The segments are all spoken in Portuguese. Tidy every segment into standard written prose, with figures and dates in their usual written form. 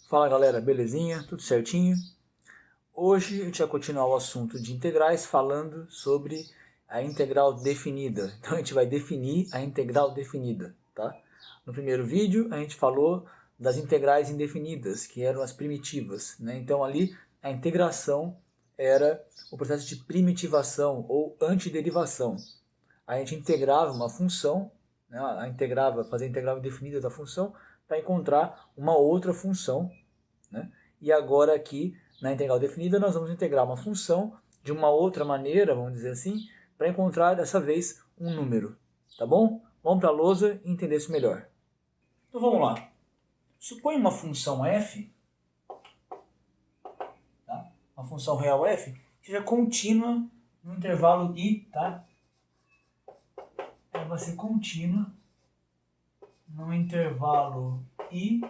Fala galera, belezinha? Tudo certinho? Hoje a gente vai continuar o assunto de integrais falando sobre a integral definida. Então a gente vai definir a integral definida, tá? No primeiro vídeo a gente falou das integrais indefinidas, que eram as primitivas, né? Então ali a integração era o processo de primitivação ou antiderivação. A gente integrava uma função, né? Fazia a integral indefinida da função para encontrar uma outra função, né? E agora aqui, na integral definida, nós vamos integrar uma função de uma outra maneira, vamos dizer assim, para encontrar dessa vez um número. Tá bom? Vamos para a lousa e entender isso melhor. Então vamos lá. Supõe uma função f, tá? Uma função real f, que seja contínua no intervalo i, tá? Ela vai ser contínua no intervalo i.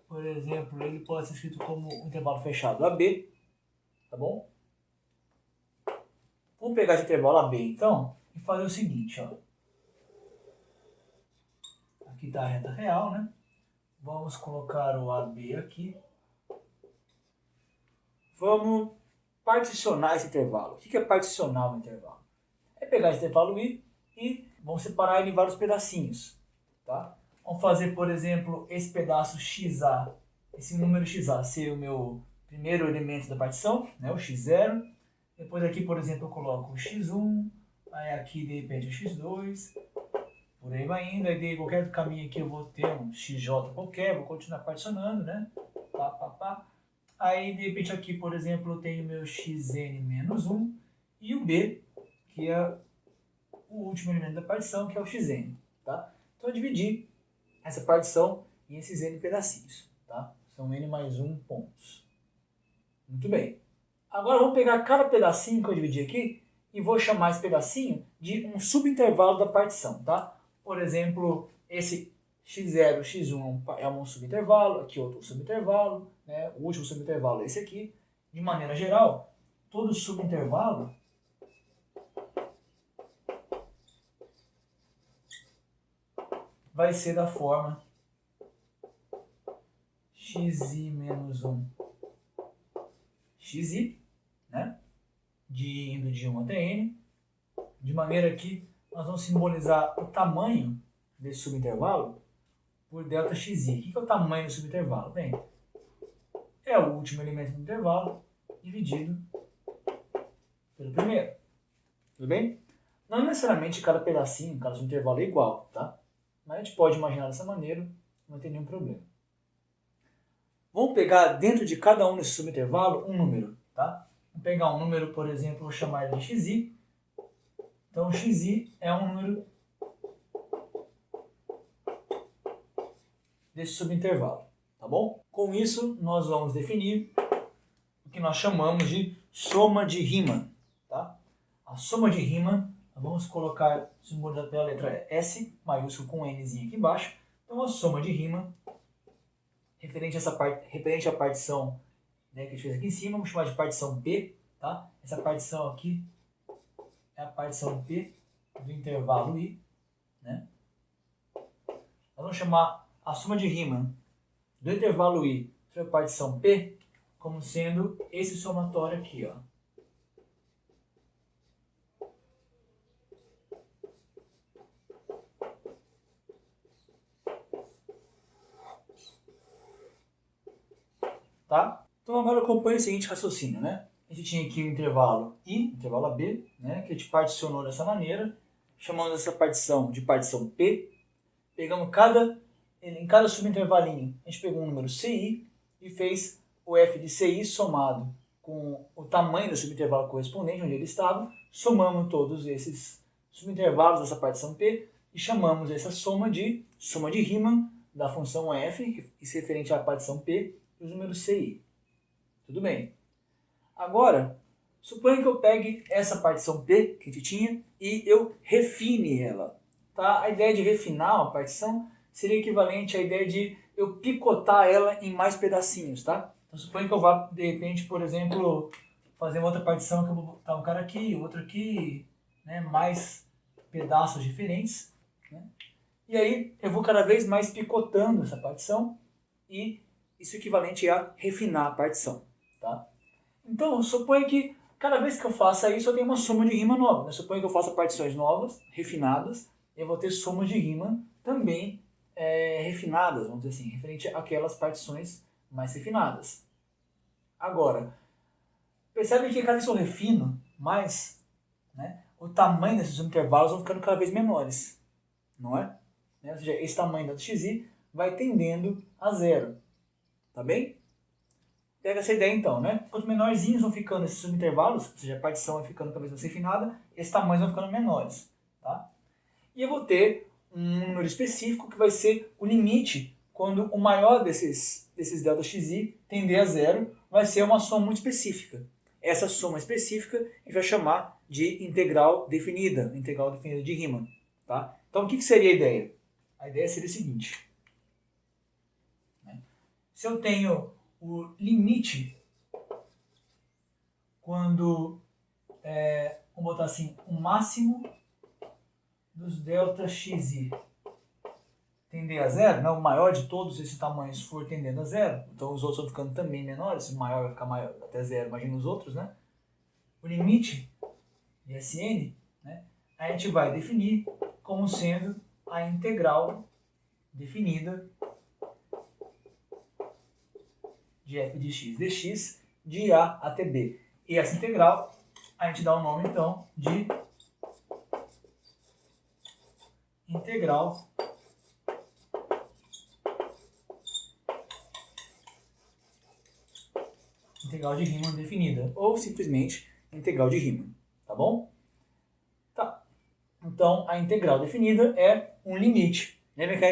Por exemplo, ele pode ser escrito como um intervalo fechado AB, tá bom? Vamos pegar esse intervalo AB então e fazer o seguinte, ó. Aqui está a reta real, né? Vamos colocar o AB aqui. Vamos particionar esse intervalo. O que é particionar o intervalo? É pegar esse intervalo I e vamos separar ele em vários pedacinhos, tá? Vamos fazer, por exemplo, esse pedaço XA, esse número XA ser o meu primeiro elemento da partição, né, o X0. Depois aqui, por exemplo, eu coloco o X1, aí aqui de repente o X2, por aí vai indo, aí de qualquer outro caminho aqui eu vou ter um XJ qualquer, vou continuar particionando, né? Pá, pá, pá. Aí de repente aqui, por exemplo, eu tenho meu Xn-1 e o B, que é o último elemento da partição, que é o Xn, tá? Então eu dividi essa partição em esses N pedacinhos, tá? São N mais 1 pontos. Muito bem. Agora vamos pegar cada pedacinho que eu dividi aqui e vou chamar esse pedacinho de um subintervalo da partição, tá? Por exemplo, esse x0, x1 é um subintervalo, aqui outro subintervalo, né? O último subintervalo é esse aqui. De maneira geral, todo subintervalo vai ser da forma xi menos 1 xi, né? Indo de 1 até n, de maneira que nós vamos simbolizar o tamanho desse subintervalo por ΔXi. O que é o tamanho do subintervalo? Bem, é o último elemento do intervalo dividido pelo primeiro. Tudo bem? Não necessariamente cada pedacinho, cada subintervalo é igual, tá? Mas a gente pode imaginar dessa maneira, não tem nenhum problema. Vamos pegar dentro de cada um desses subintervalos um número, tá? Vamos pegar um número, por exemplo, vou chamar ele de xi. Então, xi é um número desse subintervalo, tá bom? Com isso, nós vamos definir o que nós chamamos de soma de Riemann, tá? A soma de Riemann, vamos colocar simbolizado pela letra S, maiúsculo com Nzinho aqui embaixo. Então, a soma de Riemann, referente à partição, né, que a gente fez aqui em cima, vamos chamar de partição P, tá? Essa partição aqui é a partição P do intervalo I, né? Nós vamos chamar a soma de Riemann do intervalo I sobre a partição P como sendo esse somatório aqui, ó. Tá? Então agora acompanhe o seguinte raciocínio, né? A gente tinha aqui o intervalo I, intervalo AB, né, que a gente particionou dessa maneira, chamamos essa partição de partição P. Pegamos em cada subintervalinho, a gente pegou um número CI e fez o f de CI somado com o tamanho do subintervalo correspondente, onde ele estava, somamos todos esses subintervalos dessa partição P e chamamos essa soma de Riemann da função f, isso referente à partição P, e os números CI. Tudo bem. Agora, suponha que eu pegue essa partição P que a gente tinha e eu refine ela. Tá? A ideia de refinar uma partição seria equivalente à ideia de eu picotar ela em mais pedacinhos. Tá? Então, suponha que eu vá, de repente, por exemplo, fazer uma outra partição que eu vou botar um cara aqui, outro aqui, né? Mais pedaços diferentes. Né? E aí eu vou cada vez mais picotando essa partição e isso é equivalente a refinar a partição. Tá? Então, suponha que cada vez que eu faça isso, eu tenho uma soma de rima nova. Né? Suponha que eu faça partições novas, refinadas, e eu vou ter somas de rima também refinadas, vamos dizer assim, referente àquelas partições mais refinadas. Agora, percebe que cada vez que eu refino mais, né, o tamanho desses intervalos vão ficando cada vez menores, não é? Ou seja, esse tamanho da xi vai tendendo a zero, tá bem? Pega essa ideia então, né? Quanto menorzinhos vão ficando esses subintervalos, ou seja, a partição vai ficando cada vez mais refinada, esses tamanhos vão ficando menores, tá? E eu vou ter um número específico que vai ser o limite quando o maior desses delta xi tender a zero, vai ser uma soma muito específica. Essa soma específica a gente vai chamar de integral definida de Riemann. Tá? Então o que seria a ideia? A ideia seria o seguinte. Se eu tenho o limite quando, vamos botar assim, o máximo dos delta xi tender a zero, né? O maior de todos esses tamanhos for tendendo a zero, então os outros vão ficando também menores, o maior vai ficar maior até zero, imagina os outros, né? O limite de Sn, né, a gente vai definir como sendo a integral definida de f de x dx de a até b. E essa integral a gente dá o nome então de integral de Riemann definida, ou simplesmente integral de Riemann, tá bom? Tá. Então, a integral definida é um limite. Lembra que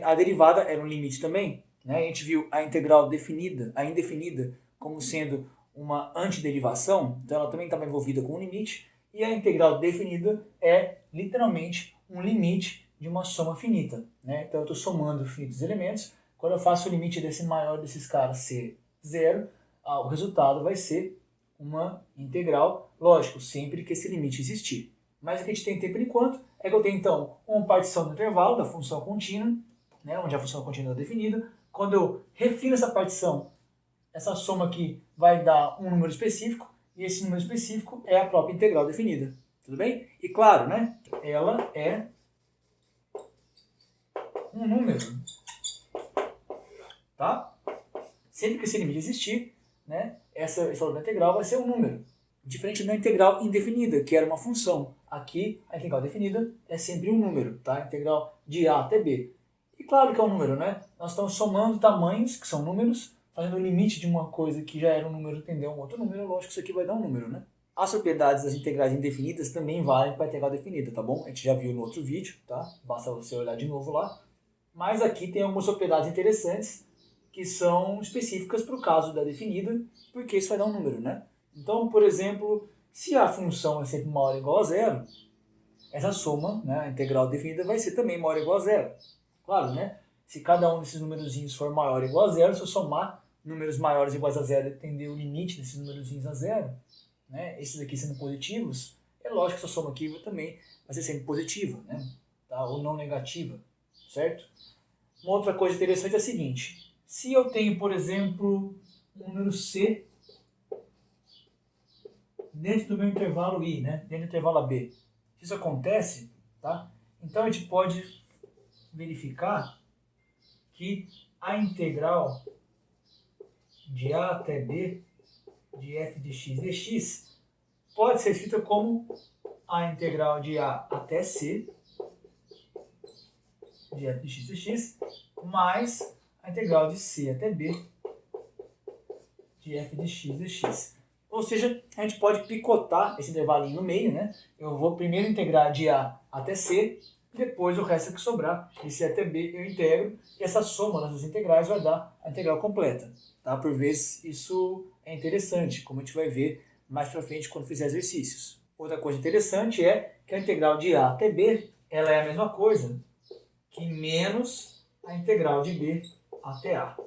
a derivada era um limite também? Né? A gente viu a integral definida, a indefinida, como sendo uma antiderivação, então ela também estava envolvida com um limite, e a integral definida é literalmente um limite de uma soma finita. Né? Então eu estou somando finitos elementos, quando eu faço o limite desse maior desses caras ser zero, o resultado vai ser uma integral, lógico, sempre que esse limite existir. Mas o que a gente tem por enquanto é que eu tenho então uma partição do intervalo da função contínua, né, onde a função contínua é definida. Quando eu refino essa partição, essa soma aqui vai dar um número específico, e esse número específico é a própria integral definida. Tudo bem? E claro, né, ela é um número. Tá? Sempre que esse limite existir, né, essa valor da integral vai ser um número. Diferente da integral indefinida, que era uma função. Aqui, a integral definida é sempre um número, tá? A integral de a até b. E claro que é um número, né? Nós estamos somando tamanhos, que são números, fazendo o limite de uma coisa que já era um número tender a um outro número, lógico que isso aqui vai dar um número, né? As propriedades das integrais indefinidas também valem para a integral definida, tá bom? A gente já viu no outro vídeo, tá? Basta você olhar de novo lá. Mas aqui tem algumas propriedades interessantes que são específicas para o caso da definida, porque isso vai dar um número, né? Então, por exemplo, se a função é sempre maior ou igual a zero, essa soma, né, a integral definida, vai ser também maior ou igual a zero. Claro, né? Se cada um desses númerozinhos for maior ou igual a zero, se eu somar números maiores iguais a zero e tender o limite desses númerozinhos a zero, né, esses aqui sendo positivos, é lógico que essa soma aqui também vai ser sempre positiva, né? Tá? Ou não negativa, certo? Uma outra coisa interessante é a seguinte: se eu tenho, por exemplo, um número C dentro do meu intervalo I, né, dentro do intervalo AB, se isso acontece, tá? Então a gente pode verificar que a integral de A até B de f de x dx pode ser escrita como a integral de A até C de f de x dx mais a integral de C até B de f de x dx. Ou seja, a gente pode picotar esse intervalinho no meio, né? Eu vou primeiro integrar de A até C, depois o resto que sobrar, de C até B, eu integro, e essa soma das duas integrais vai dar a integral completa. Tá? Por vezes isso é interessante, como a gente vai ver mais pra frente quando fizer exercícios. Outra coisa interessante é que a integral de A até B, ela é a mesma coisa que menos a integral de B até A.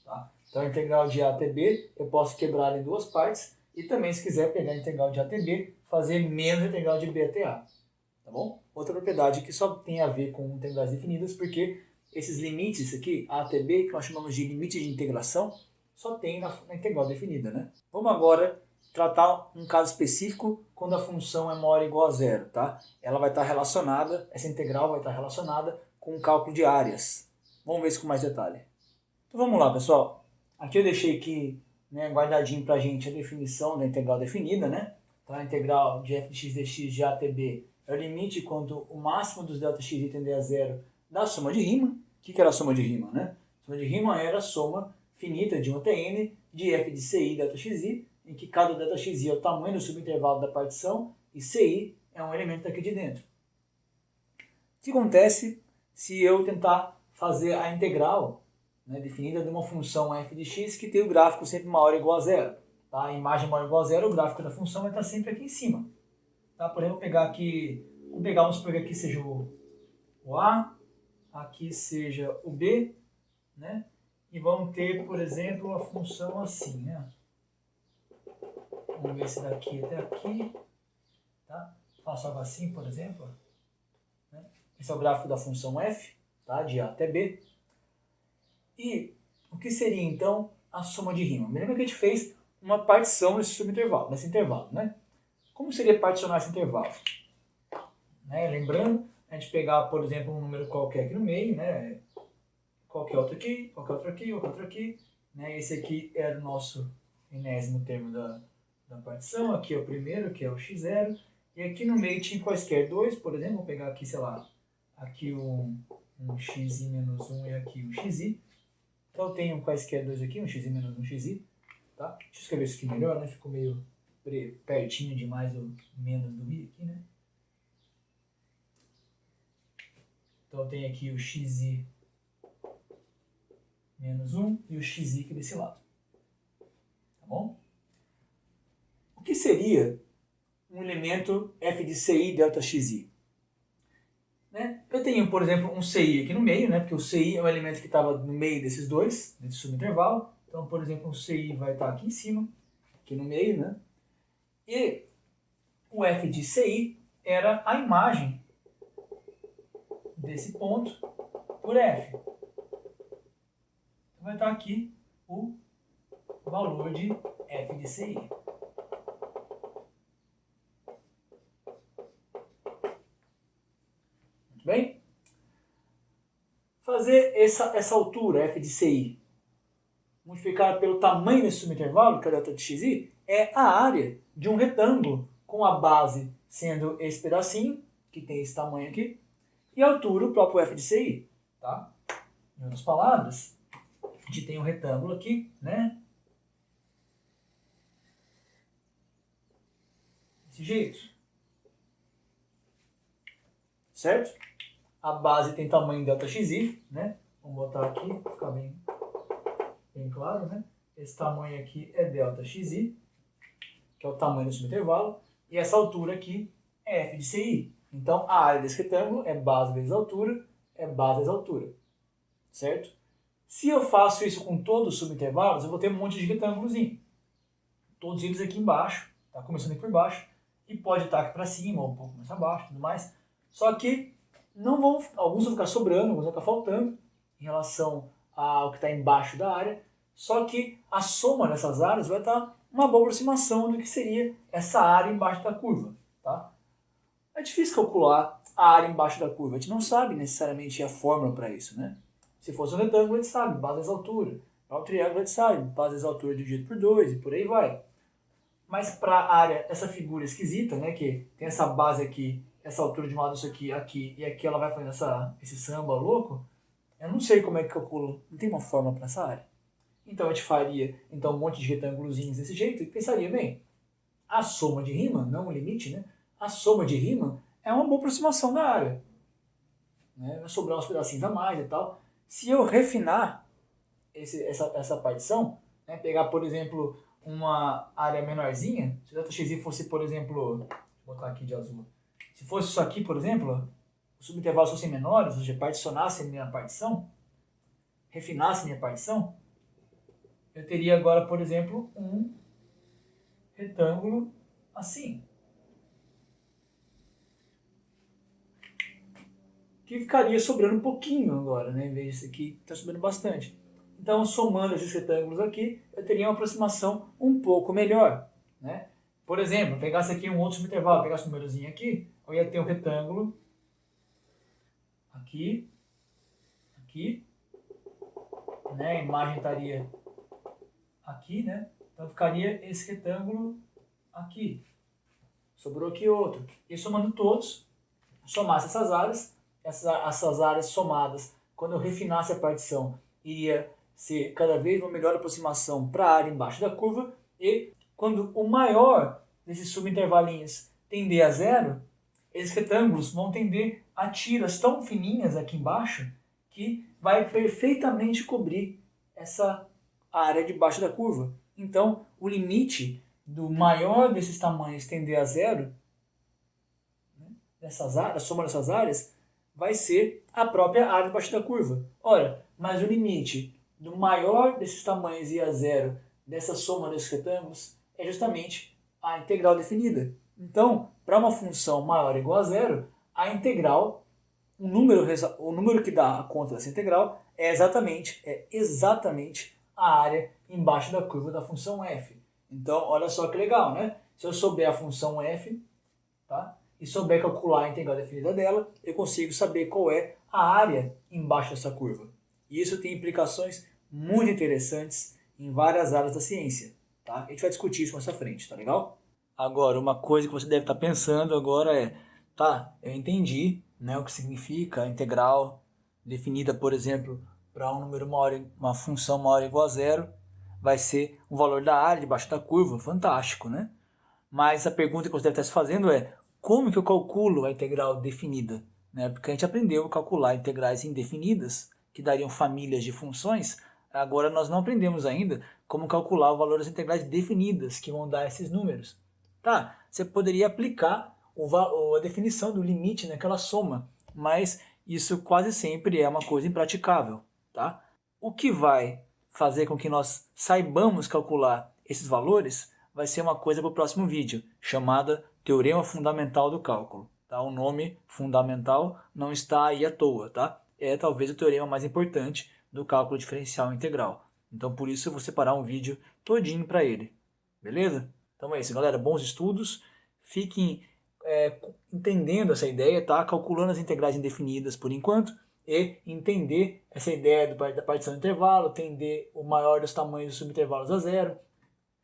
Tá? Então a integral de A até B eu posso quebrar em duas partes e também, se quiser pegar a integral de A até B, fazer menos a integral de B até A. Tá bom? Outra propriedade que só tem a ver com integrais definidas, porque esses limites aqui, a até b, que nós chamamos de limite de integração, só tem na integral definida, né? Vamos agora tratar um caso específico quando a função é maior ou igual a zero, tá? Ela vai estar relacionada, essa integral vai estar relacionada com o cálculo de áreas. Vamos ver isso com mais detalhe. Então vamos lá, pessoal. Aqui eu deixei aqui, né, guardadinho pra gente a definição da integral definida, né? Então a integral de f de x dx de a até b é o limite quando o máximo dos Δx tende a zero da soma de rima. O que era a soma de rima, né? A soma de rima era a soma finita de 1 até n de f de ci Δxi, em que cada Δxi é o tamanho do subintervalo da partição e ci é um elemento daqui de dentro. O que acontece se eu tentar fazer a integral, né, definida de uma função f de x que tem o gráfico sempre maior ou igual a zero? Tá? A imagem maior ou igual a zero, o gráfico da função vai estar sempre aqui em cima. Tá? Por exemplo, vamos supor que aqui seja o a, aqui seja o b, né? E vamos ter, por exemplo, a função assim, né? Vamos ver esse daqui até aqui, tá? Faço algo assim, por exemplo, né? Esse é o gráfico da função f, tá? De a até b. E o que seria, então, a soma de rima? Me lembra que a gente fez uma partição nesse subintervalo, nesse intervalo, né? Como seria particionar esse intervalo? Né? Lembrando, a gente pegar, por exemplo, um número qualquer aqui no meio, né? Qualquer outro aqui, qualquer outro aqui, qualquer outro aqui. Né? Esse aqui era o nosso enésimo termo da partição. Aqui é o primeiro, que é o x0. E aqui no meio tinha quaisquer dois, por exemplo, vou pegar aqui, sei lá, aqui um xi menos 1 e aqui um xi. Então eu tenho quaisquer dois aqui, um xi menos um xi. Tá? Deixa eu escrever isso aqui melhor, né? Ficou meio pertinho demais o menos do i aqui, né? Então eu tenho aqui o xi menos 1 e o xi aqui desse lado. Tá bom? O que seria um elemento f de ci Δxi? Né? Eu tenho, por exemplo, um ci aqui no meio, né? Porque o ci é um elemento que estava no meio desses dois, desse subintervalo. Então, por exemplo, o ci vai estar aqui em cima, aqui no meio, né? E o f de ci era a imagem desse ponto por f. Vai estar aqui o valor de f de ci. Muito bem? Fazer essa altura, f de ci, multiplicada pelo tamanho desse subintervalo, que é o Δxi, é a área de um retângulo, com a base sendo esse pedacinho, que tem esse tamanho aqui, e a altura, o próprio f de ci. Tá? Em outras palavras, a gente tem um retângulo aqui, né? Desse jeito. Certo? A base tem tamanho Δxi, né? Vamos botar aqui, para ficar bem claro, né? Esse tamanho aqui é Δxi, que é o tamanho do subintervalo, e essa altura aqui é f de ci. Então, a área desse retângulo é base vezes altura, é base vezes altura. Certo? Se eu faço isso com todos os subintervalos, eu vou ter um monte de retângulozinho. Todos eles aqui embaixo, tá? Começando aqui por baixo, e pode estar aqui para cima, ou um pouco mais abaixo, tudo mais. Só que alguns vão ficar sobrando, alguns vão ficar faltando, em relação ao que está embaixo da área. Só que a soma dessas áreas vai estar uma boa aproximação do que seria essa área embaixo da curva. Tá? É difícil calcular a área embaixo da curva, a gente não sabe necessariamente a fórmula para isso, né? Se fosse um retângulo, a gente sabe, base vezes altura. Para um triângulo, a gente sabe, base vezes altura dividido por 2 e por aí vai. Mas para a área, essa figura esquisita, né, que tem essa base aqui, essa altura de um lado, isso aqui, e aqui ela vai fazendo esse samba louco, eu não sei como é que calculo, não tem uma fórmula para essa área. Então a gente faria um monte de retângulozinhos desse jeito e pensaria, bem, a soma de rima, não o limite, né? A soma de rima é uma boa aproximação da área. Né? Vai sobrar uns pedacinhos a mais e tal. Se eu refinar essa partição, né, pegar, por exemplo, uma área menorzinha, se o Δxi fosse, por exemplo, vou botar aqui de azul, se fosse isso aqui, por exemplo, os subintervalos fossem menores, ou seja, particionasse a minha partição, refinasse a minha partição, eu teria agora, por exemplo, um retângulo assim. que ficaria sobrando um pouquinho agora, né? Em vez disso aqui, está sobrando bastante. Então, somando esses retângulos aqui, eu teria uma aproximação um pouco melhor, né? Por exemplo, pegasse aqui um outro subintervalo, pegasse um númerozinho aqui, eu ia ter um retângulo aqui, aqui, né? A imagem estaria aqui, né? Então ficaria esse retângulo aqui. Sobrou aqui outro. E somando todos, somasse essas áreas somadas, quando eu refinasse a partição, iria ser cada vez uma melhor aproximação para a área embaixo da curva, e quando o maior desses subintervalinhos tender a zero, esses retângulos vão tender a tiras tão fininhas aqui embaixo que vai perfeitamente cobrir essa área debaixo da curva. Então, o limite do maior desses tamanhos tender a zero, nessas áreas, a soma dessas áreas, vai ser a própria área debaixo da curva. Ora, mas o limite do maior desses tamanhos ir a zero dessa soma desses retângulos é justamente a integral definida. Então, para uma função maior ou igual a zero, a integral, o número que dá a conta dessa integral é exatamente a área embaixo da curva da função f. Então, olha só que legal, né? Se eu souber a função f, tá? E souber calcular a integral definida dela, eu consigo saber qual é a área embaixo dessa curva. E isso tem implicações muito interessantes em várias áreas da ciência, tá? A gente vai discutir isso mais à frente, tá legal? Agora, uma coisa que você deve estar pensando agora é, tá, eu entendi, né, o que significa a integral definida, por exemplo, para um número maior, uma função maior ou igual a zero, vai ser o valor da área debaixo da curva, fantástico, né? Mas a pergunta que você deve estar se fazendo é, como que eu calculo a integral definida? Né? Porque a gente aprendeu a calcular integrais indefinidas, que dariam famílias de funções, agora nós não aprendemos ainda como calcular o valor das integrais definidas, que vão dar esses números. Tá, você poderia aplicar a definição do limite naquela soma, mas isso quase sempre é uma coisa impraticável. Tá? O que vai fazer com que nós saibamos calcular esses valores vai ser uma coisa para o próximo vídeo, chamada Teorema Fundamental do Cálculo. Tá? O nome fundamental não está aí à toa, tá? É talvez o teorema mais importante do cálculo diferencial integral. Então por isso eu vou separar um vídeo todinho para ele. Beleza? Então é isso, galera. Bons estudos. Fiquem entendendo essa ideia, tá? Calculando as integrais indefinidas por enquanto e entender essa ideia da partição do intervalo, entender o maior dos tamanhos dos subintervalos a zero.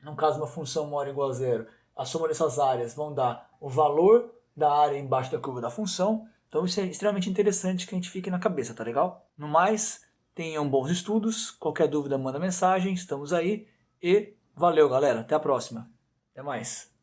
No caso, uma função maior ou igual a zero, a soma dessas áreas vão dar o valor da área embaixo da curva da função. Então isso é extremamente interessante que a gente fique na cabeça, tá legal? No mais, tenham bons estudos. Qualquer dúvida, manda mensagem. Estamos aí. E valeu, galera. Até a próxima. Até mais.